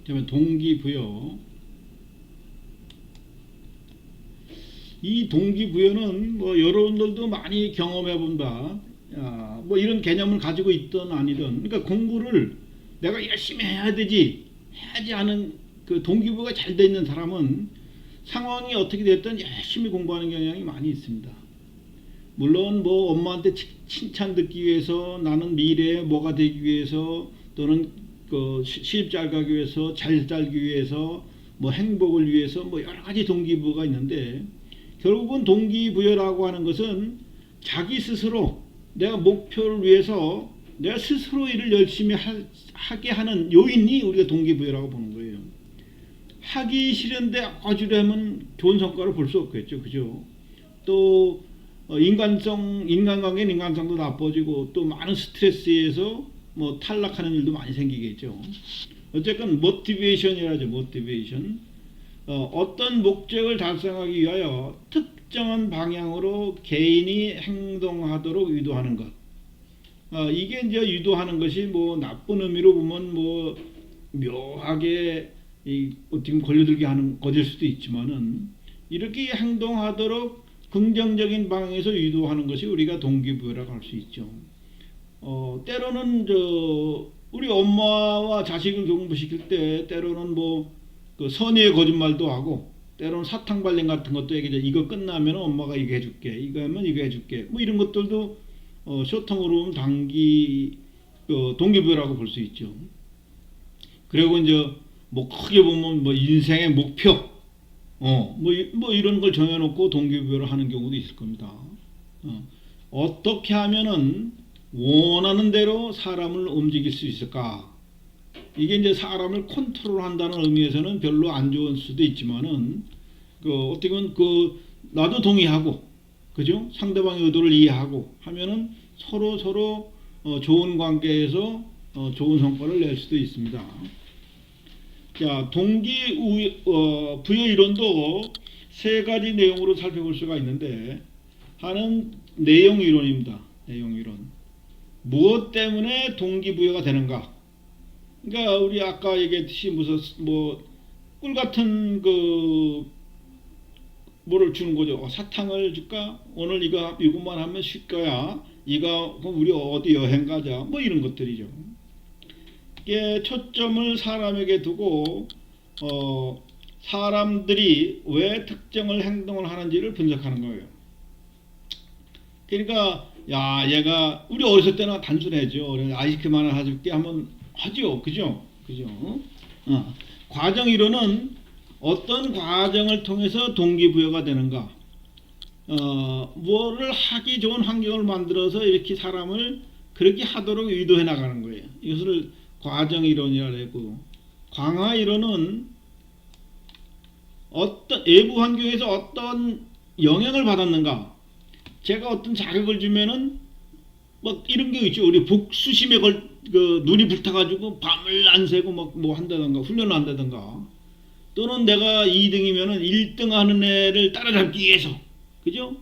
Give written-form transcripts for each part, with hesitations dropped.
그러면 동기부여. 이 동기부여는 뭐 여러분들도 많이 경험해 본 바, 뭐 이런 개념을 가지고 있든 아니든, 그러니까 공부를 내가 열심히 해야 되지, 해야지 하는 그 동기부여가 잘 돼 있는 사람은 상황이 어떻게 됐든 열심히 공부하는 경향이 많이 있습니다. 물론 뭐 엄마한테 칭찬 듣기 위해서, 나는 미래에 뭐가 되기 위해서, 또는 그 시집 잘 가기 위해서, 잘 살기 위해서, 뭐 행복을 위해서, 뭐 여러 가지 동기부여가 있는데, 결국은 동기부여라고 하는 것은 자기 스스로 내가 목표를 위해서 내가 스스로 일을 열심히 하게 하는 요인이 우리가 동기부여라고 보는 거예요. 하기 싫은데 어지러면 좋은 성과를 볼 수 없겠죠. 그죠? 또 인간관계는 인간성도 나빠지고, 또 많은 스트레스에서 뭐 탈락하는 일도 많이 생기겠죠. 어쨌든 모티베이션이라죠. 모티베이션. 어떤 목적을 달성하기 위하여 특정한 방향으로 개인이 행동하도록 유도하는 것. 이게 이제 유도하는 것이 뭐 나쁜 의미로 보면 뭐 묘하게 어떻게 걸려들게 하는 것일 수도 있지만은, 이렇게 행동하도록 긍정적인 방향에서 유도하는 것이 우리가 동기부여라고 할 수 있죠. 때로는 우리 엄마와 자식을 공부시킬 때 때로는 뭐 그 선의의 거짓말도 하고, 때로는 사탕 발림 같은 것도 얘기하죠. 이거 끝나면 엄마가 이거 해줄게, 이거 하면 이거 해줄게, 뭐 이런 것들도 쇼통으로 보면 동기부여라고 볼 수 있죠. 그리고 이제 뭐 크게 보면 뭐 인생의 목표, 뭐 이런 걸 정해놓고 동기부여를 하는 경우도 있을 겁니다. 어떻게 하면은 원하는 대로 사람을 움직일 수 있을까? 이게 이제 사람을 컨트롤한다는 의미에서는 별로 안 좋은 수도 있지만은, 어떻게 보면 나도 동의하고, 그죠? 상대방의 의도를 이해하고 하면은 서로 좋은 관계에서 좋은 성과를 낼 수도 있습니다. 자, 부여 이론도 세 가지 내용으로 살펴볼 수가 있는데, 하나는 내용 이론입니다. 내용 이론. 무엇 때문에 동기부여가 되는가? 그러니까 우리 아까 얘기했듯이 무슨 뭐 꿀 같은 뭐를 주는 거죠. 사탕을 줄까? 오늘 이것만 하면 쉴 거야. 그럼 우리 어디 여행 가자. 뭐 이런 것들이죠. 이게 초점을 사람에게 두고 사람들이 왜 특정을 행동을 하는지를 분석하는 거예요. 그러니까 얘가 우리 어렸을 때는 단순해죠. 아이스크림 하나 사줄게 하면 하죠. 그죠? 과정 이론은 어떤 과정을 통해서 동기부여가 되는가, 뭐를 하기 좋은 환경을 만들어서 이렇게 사람을 그렇게 하도록 유도해 나가는 거예요. 이것을 과정 이론이라고 하고, 광화 이론은 어떤 외부 환경에서 어떤 영향을 받았는가, 제가 어떤 자극을 주면은 뭐 이런 게 있죠. 우리 복수심에 눈이 불타가지고 밤을 안 새고 뭐 한다던가 훈련을 한다던가, 또는 내가 2등이면은 1등 하는 애를 따라잡기 위해서, 그죠?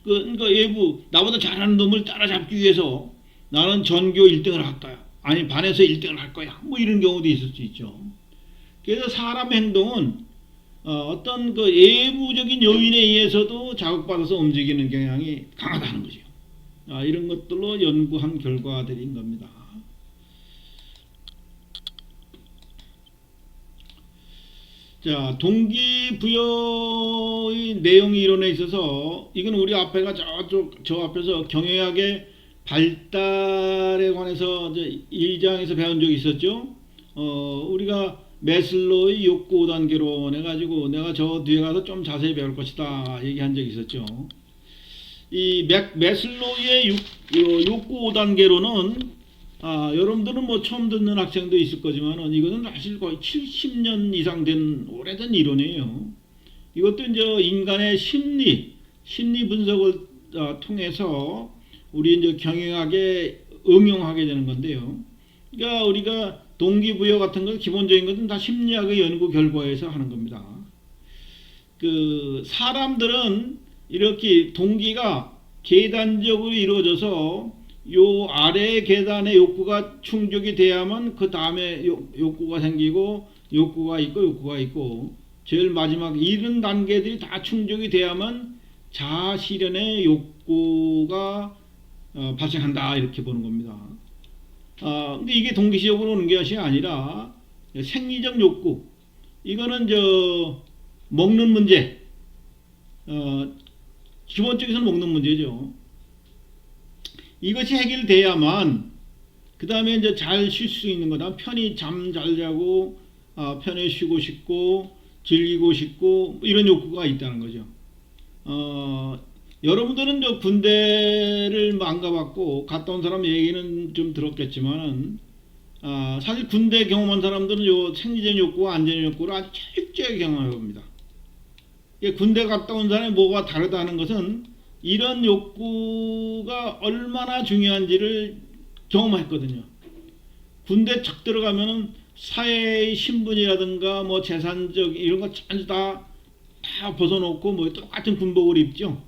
그러니까 외부 나보다 잘하는 놈을 따라잡기 위해서 나는 전교 1등을 할 거야, 아니 반에서 1등을 할 거야, 뭐 이런 경우도 있을 수 있죠. 그래서 사람의 행동은 어떤 외부적인 요인에 의해서도 자극받아서 움직이는 경향이 강하다는 거죠. 이런 것들로 연구한 결과들인 겁니다. 자, 동기부여의 내용 이론에 있어서 이건 우리 앞에가 저 앞에서 경영학의 발달에 관해서 이제 1장에서 배운 적이 있었죠. 우리가 매슬로우의 욕구 5단계론 해가지고 내가 저 뒤에 가서 좀 자세히 배울 것이다 얘기한 적이 있었죠. 이 매슬로우의 욕구 5단계론은 여러분들은 뭐 처음 듣는 학생도 있을 거지만은, 이거는 사실 거의 70년 이상 된 오래된 이론이에요. 이것도 이제 인간의 심리 분석을 통해서 우리 이제 경영학에 응용하게 되는 건데요. 그러니까 우리가 동기부여 같은 거 기본적인 것은 다 심리학의 연구 결과에서 하는 겁니다. 사람들은 이렇게 동기가 계단적으로 이루어져서 요 아래 계단의 욕구가 충족이 돼야만 그 다음에 욕구가 생기고, 욕구가 있고 제일 마지막 이런 단계들이 다 충족이 돼야만 자아 실현의 욕구가 발생한다 이렇게 보는 겁니다. 근데 이게 동기시적으로 오는 것이 아니라 생리적 욕구 이거는 먹는 문제 기본적으로는 먹는 문제죠. 이것이 해결돼야만 그 다음에 이제 잘 쉴 수 있는 거다. 편히 잠 잘 자고 편히 쉬고 싶고 즐기고 싶고 이런 욕구가 있다는 거죠. 여러분들은 군대를 안 가봤고 갔다 온 사람 얘기는 좀 들었겠지만은 사실 군대 경험한 사람들은 생리적 욕구와 안전적 욕구를 아주 철저하게 경험해 봅니다. 군대 갔다 온 사람이 뭐가 다르다는 것은 이런 욕구가 얼마나 중요한지를 경험했거든요. 군대 척 들어가면은 사회의 신분이라든가 뭐 재산적 이런 거 전부 다 벗어놓고 뭐 똑같은 군복을 입죠.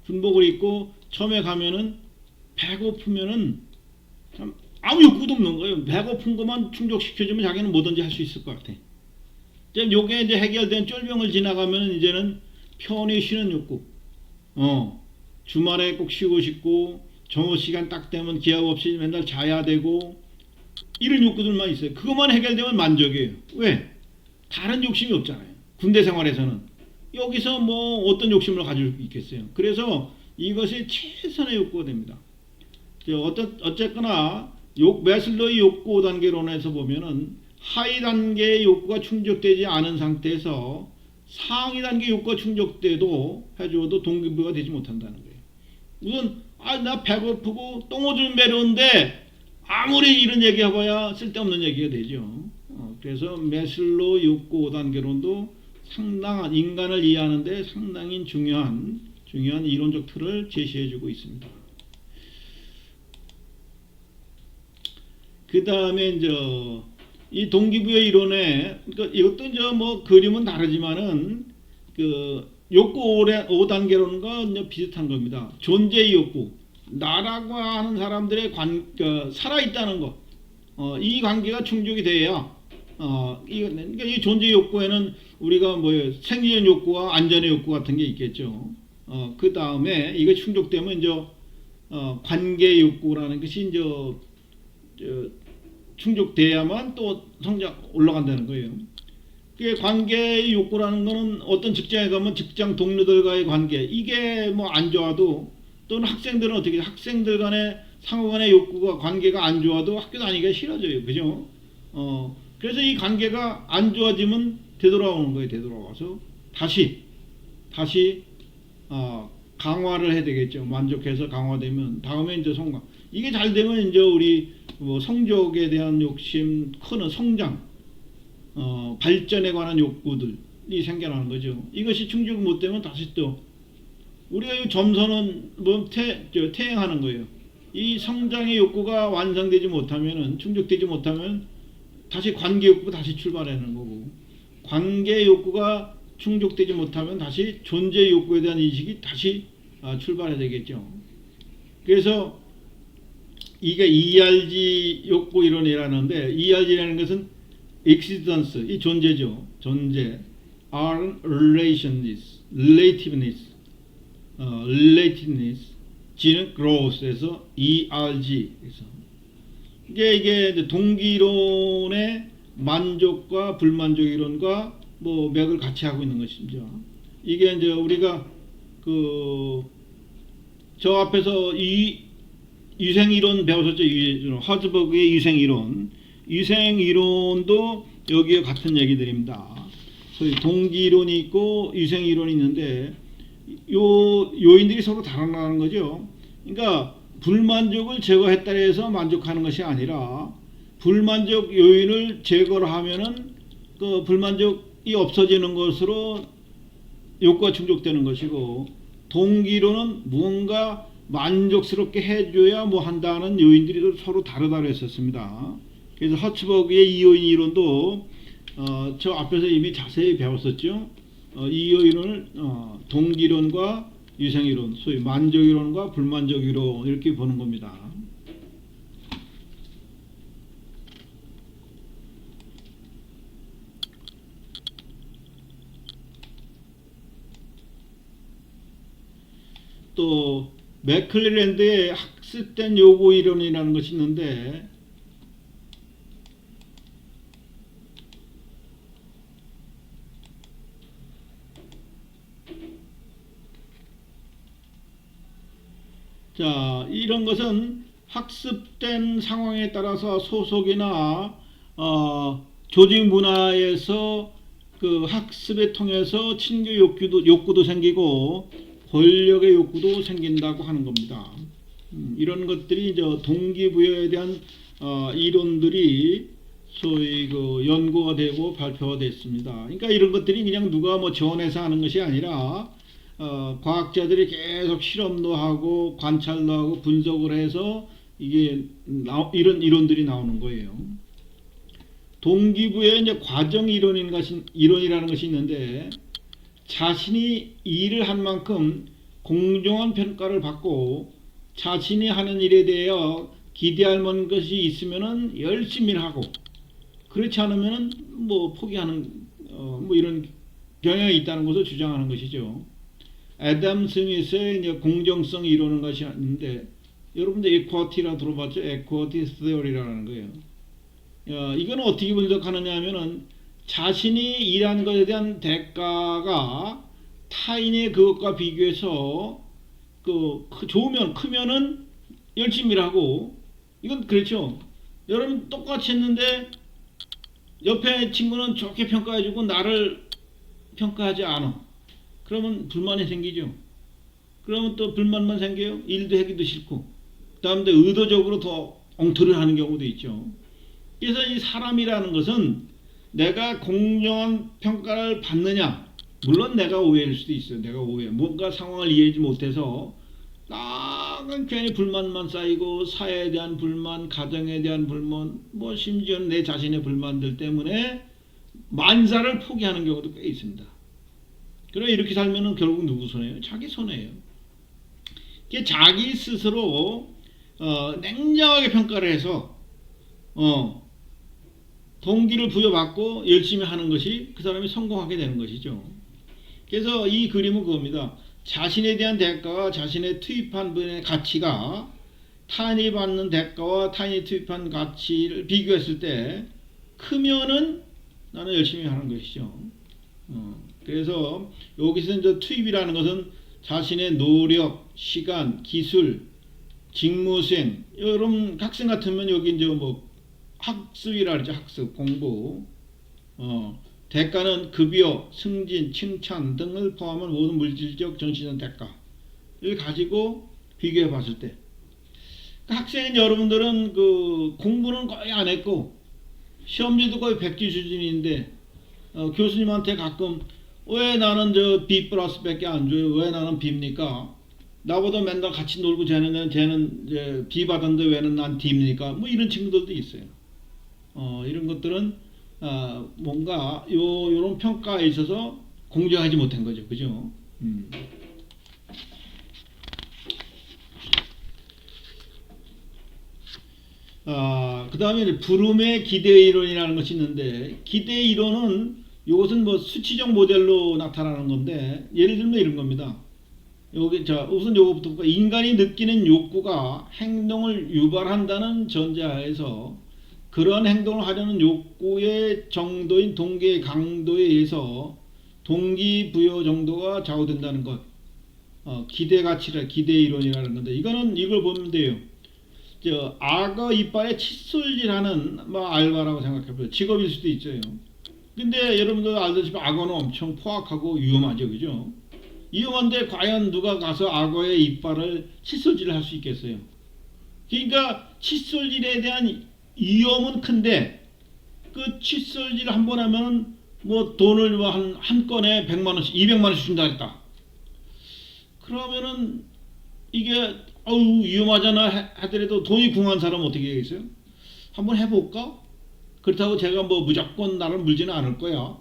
군복을 입고 처음에 가면은 배고프면은 참 아무 욕구도 없는 거예요. 배고픈 것만 충족시켜주면 자기는 뭐든지 할 수 있을 것 같아. 요게 이제 해결된 쫄병을 지나가면 이제는 편히 쉬는 욕구. 주말에 꼭 쉬고 싶고 정오 시간 딱 되면 기약 없이 맨날 자야 되고 이런 욕구들만 있어요. 그것만 해결되면 만족이에요. 왜? 다른 욕심이 없잖아요. 군대 생활에서는 여기서 뭐 어떤 욕심을 가지고 있겠어요. 그래서 이것이 최선의 욕구가 됩니다. 어쨌거나 매슬로의 욕구 5단계론에서 보면은 하위 단계의 욕구가 충족되지 않은 상태에서 상위 단계 욕구가 충족돼도 해줘도 동기부여가 되지 못한다는 거예요. 우선 나 배고프고 똥오줌 매려운데 아무리 이런 얘기 해봐야 쓸데없는 얘기가 되죠. 그래서 매슬로 욕구 5단계론도 상당한 인간을 이해하는데 상당히 중요한 이론적 틀을 제시해주고 있습니다. 그 다음에 이제 이 동기부여 이론에 그러니까 이것도 뭐 그림은 다르지만은 그 욕구 5단계론과 비슷한 겁니다. 존재의 욕구, 나라고 하는 사람들의 살아있다는 거, 이 관계가 충족이 돼야 그러니까 이 존재 욕구에는 우리가 생리적 욕구와 안전의 욕구 같은 게 있겠죠. 그 다음에 이거 충족되면 이제 관계 욕구라는 것이 이제 충족돼야만 또 성장 올라간다는 거예요. 그 관계의 욕구라는 거는 어떤 직장에 가면 직장 동료들과의 관계 이게 뭐 안 좋아도 또는 학생들은 어떻게 학생들 간의 상호 간의 욕구가 관계가 안 좋아도 학교 다니기가 싫어져요. 그죠? 그래서 이 관계가 안 좋아지면 되돌아오는 거예요. 되돌아와서 다시 강화를 해야 되겠죠. 만족해서 강화되면 다음에 이제 성장. 이게 잘 되면 이제 우리 성적에 대한 욕심, 큰 성장, 발전에 관한 욕구들이 생겨나는 거죠. 이것이 충족 못 되면 다시 또 우리가 이 점선은 퇴행하는 거예요. 이 성장의 욕구가 완성되지 못하면은 충족되지 못하면 다시 관계 욕구가 다시 출발하는 거고 관계 욕구가 충족되지 못하면 다시 존재 욕구에 대한 인식이 다시 출발해야 되겠죠. 그래서 이게 ERG 욕구 이론이라는데 ERG라는 것은 existence 이 존재죠. 존재 are relativeness G는 growth에서 ERG 그래서 이게 동기론의 만족과 불만족 이론과 맥을 같이 하고 있는 것이죠. 이게 이제 우리가 저 앞에서 이 유생이론 배웠었죠. 허즈버그의 유생이론도 여기에 같은 얘기들입니다. 소위 동기이론이 있고 유생이론이 있는데 요인들이 서로 다르다는 거죠. 그러니까 불만족을 제거했다 해서 만족하는 것이 아니라 불만족 요인을 제거를 하면은 그 불만족이 없어지는 것으로 욕구가 충족되는 것이고 동기로는 무언가 만족스럽게 해줘야 한다는 요인들이 서로 다르다고 했었습니다. 그래서 허츠버그의 이요인 이론도 저 앞에서 이미 자세히 배웠었죠. 이 요인을 동기론과 유생이론, 소위 만족이론과 불만족이론 이렇게 보는 겁니다. 또 맥클리랜드의 학습된 요구 이론이라는 것이 있는데, 자, 이런 것은 학습된 상황에 따라서 소속이나 조직 문화에서 그 학습에 통해서 친교 욕구도 생기고 권력의 욕구도 생긴다고 하는 겁니다. 이런 것들이 이제 동기부여에 대한 이론들이 소위 그 연구가 되고 발표가 됐습니다. 그러니까 이런 것들이 그냥 누가 뭐 지원해서 하는 것이 아니라 과학자들이 계속 실험도 하고 관찰도 하고 분석을 해서 이게 이런 이론들이 나오는 거예요. 동기부여에 이제 과정 이론이라는 것이 있는데, 자신이 일을 한 만큼 공정한 평가를 받고 자신이 하는 일에 대하여 기대할 만한 것이 있으면은 열심히 하고, 그렇지 않으면은 뭐 포기하는 뭐 이런 경향이 있다는 것을 주장하는 것이죠. 애덤 스미스의 이제 공정성 이론은 것이 있는데, 여러분들 equity라 들어봤죠? equity theory라는 거예요. 이건 어떻게 분석하느냐 하면은, 자신이 일한 것에 대한 대가가 타인의 그것과 비교해서 좋으면 크면은 열심히 일하고, 이건 그렇죠. 여러분 똑같이 했는데 옆에 친구는 좋게 평가해주고 나를 평가하지 않아. 그러면 불만이 생기죠. 그러면 또 불만만 생겨요. 일도 하기도 싫고, 그 다음에 의도적으로 더 엉터리를 하는 경우도 있죠. 그래서 이 사람이라는 것은 내가 공정한 평가를 받느냐, 물론 내가 오해일 수도 있어요. 내가 뭔가 상황을 이해하지 못해서 나는 괜히 불만만 쌓이고, 사회에 대한 불만, 가정에 대한 불만, 뭐 심지어는 내 자신의 불만들 때문에 만사를 포기하는 경우도 꽤 있습니다. 그래 이렇게 살면은 결국 누구 손해예요? 자기 손해예요. 자기 스스로 냉정하게 평가를 해서 동기를 부여받고 열심히 하는 것이 그 사람이 성공하게 되는 것이죠. 그래서 이 그림은 그겁니다. 자신에 대한 대가와 자신의 투입한 분의 가치가 타인이 받는 대가와 타인이 투입한 가치를 비교했을 때 크면은 나는 열심히 하는 것이죠. 그래서 여기서 이제 투입이라는 것은 자신의 노력, 시간, 기술, 직무수행. 여러분 학생 같으면 여기 이제 뭐 학습이라 그러죠. 학습, 공부. 대가는 급여, 승진, 칭찬 등을 포함한 모든 물질적, 정신적 대가를 가지고 비교해 봤을 때, 학생인 여러분들은 그 공부는 거의 안 했고 시험지도 거의 100지 수준인데 교수님한테 가끔 왜 나는 저 B 플러스밖에 안 줘요? 왜 나는 B입니까? 나보다 맨날 같이 놀고 쟤는 이제 B 받았는데 왜는 난 D입니까? 뭐 이런 친구들도 있어요. 이런 것들은 뭔가 요런 평가에 있어서 공정하지 못한 거죠. 그죠? 그 다음에 브룸의 기대 이론이라는 것이 있는데, 기대 이론은 이것은 뭐 수치적 모델로 나타나는 건데, 예를 들면 이런 겁니다. 여기 자 우선 요거부터 볼까. 인간이 느끼는 욕구가 행동을 유발한다는 전제하에서 그런 행동을 하려는 욕구의 정도인 동기의 강도에 의해서 동기부여 정도가 좌우된다는 것. 기대 가치라 기대 이론이라는 건데, 이걸 보면 돼요. 악어 이빨에 칫솔질하는 뭐 알바라고 생각해보세요. 직업일 수도 있어요. 근데 여러분들 알다시피 악어는 엄청 포악하고 위험하죠. 그죠? 위험한데 과연 누가 가서 악어의 이빨을 칫솔질을 할 수 있겠어요? 그러니까 칫솔질에 대한 위험은 큰데, 그 칫솔질 한 번 하면 뭐 돈을 뭐 한 건에 100만원씩 200만원씩 준다 했다. 그러면은 이게 위험하잖아 하더라도 돈이 궁한 사람은 어떻게 되겠어요? 한번 해볼까? 그렇다고 제가 뭐 무조건 나를 물지는 않을 거야.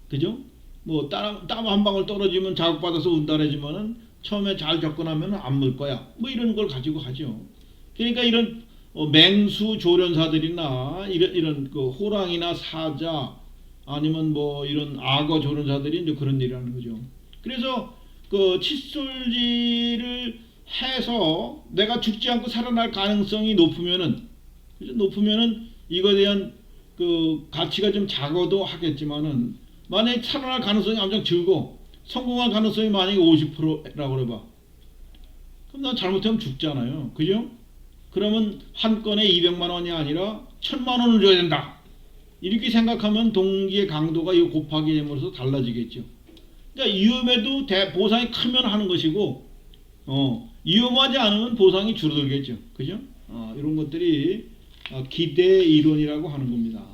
그죠? 뭐 땀 한 방울 떨어지면 자극받아서 운달해지면은 처음에 잘 접근하면 안 물 거야. 뭐 이런 걸 가지고 하죠. 그러니까 이런 맹수 조련사들이나 이런 그 호랑이나 사자 아니면 뭐 이런 악어 조련사들이 이제 그런 일을 하는 거죠. 그래서 그 칫솔질을 해서 내가 죽지 않고 살아날 가능성이 높으면은, 그죠? 높으면은 이거에 대한 그 가치가 좀 작아도 하겠지만은, 만약에 살아날 가능성이 엄청 적고 성공할 가능성이 만약에 50%라고 그래봐. 그럼 난 잘못하면 죽잖아요. 그죠? 그러면 한 건에 200만 원이 아니라 1000만 원을 줘야 된다. 이렇게 생각하면 동기의 강도가 이 곱하기 됨으로써 달라지겠죠. 그러니까 위험해도 보상이 크면 하는 것이고, 위험하지 않으면 보상이 줄어들겠죠. 그죠? 이런 것들이 기대 이론이라고 하는 겁니다.